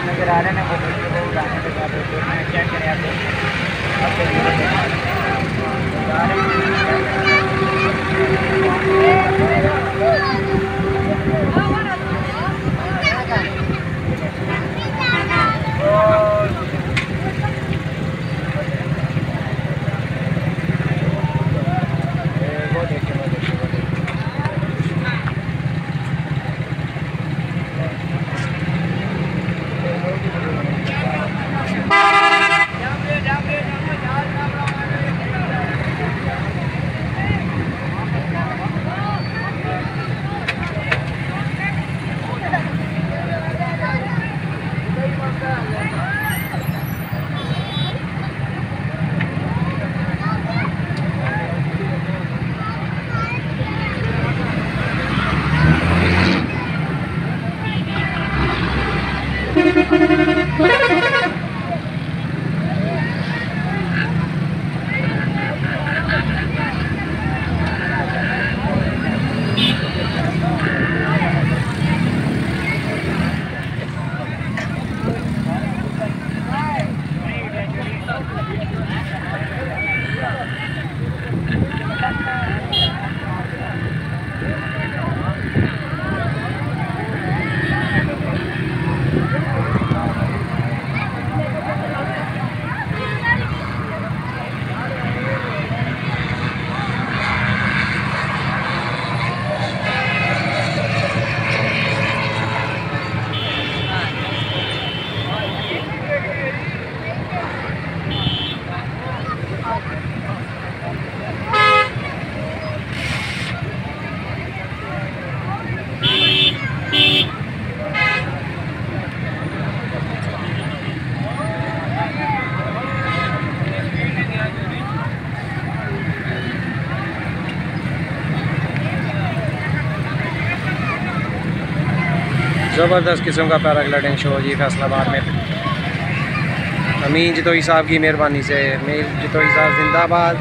नजर आ रहे हैं वो बच्चे को उड़ाने के बाद चेक करें ज़बरदस्त किस्म का पैराग्लाइडिंग शो जी फैसलाबाद में। अमीन जितोई साहब की मेहरबानी से। अमीन जितोई साहब जिंदाबाद।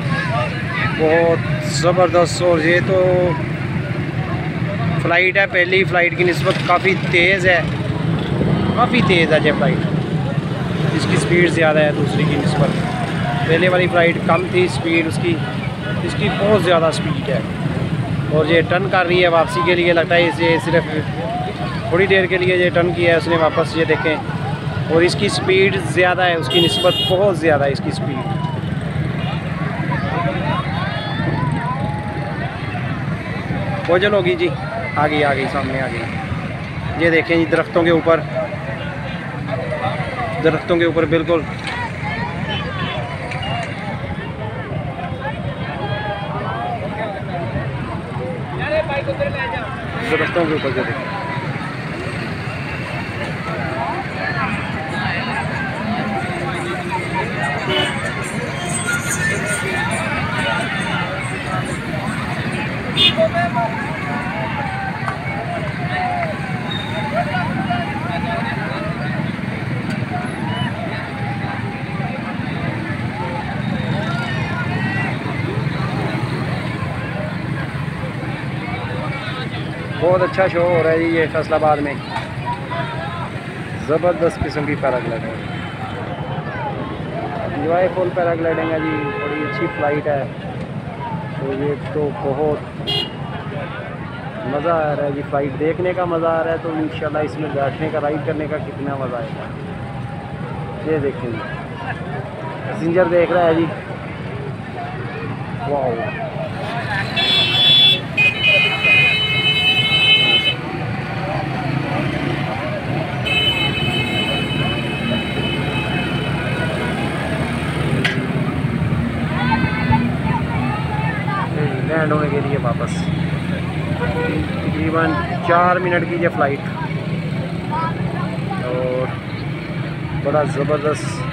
बहुत ज़बरदस्त। और ये तो फ़्लाइट है, पहली फ़्लाइट की निस्बत काफ़ी तेज़ है, काफ़ी तेज़ है ये फ़्लाइट। इसकी स्पीड ज़्यादा है दूसरी की निस्बत। पहले वाली फ़्लाइट कम थी स्पीड उसकी, इसकी बहुत ज़्यादा स्पीड है। और ये टर्न कर रही है वापसी के लिए। लगता है इसे सिर्फ थोड़ी देर के लिए ये टर्न किया है उसने वापस। ये देखें, और इसकी स्पीड ज़्यादा है उसकी निस्बत, बहुत ज़्यादा है इसकी स्पीड। कोजल होगी जी, आ गई सामने आ गई। ये देखें जी दरख्तों के ऊपर, दरख्तों के ऊपर बिल्कुल। दरख्तों के ऊपर जो देखें, बहुत अच्छा शो हो रहा है जी ये फैसलाबाद में। ज़बरदस्त किस्म की पैराग्लाइडिंग, इंजॉयफुल पैराग्लाइडिंग है जी। बड़ी अच्छी फ़्लाइट है। तो ये तो बहुत मज़ा आ रहा है जी, फ़्लाइट देखने का मज़ा आ रहा है। तो इंशाल्लाह इसमें बैठने का, राइड करने का कितना मज़ा आएगा। ये देखें जी, पैसेंजर देख रहा है जी। वाह, लैंड होने के लिए वापस तकरीबन 4 मिनट की ये फ़्लाइट। और बड़ा ज़बरदस्त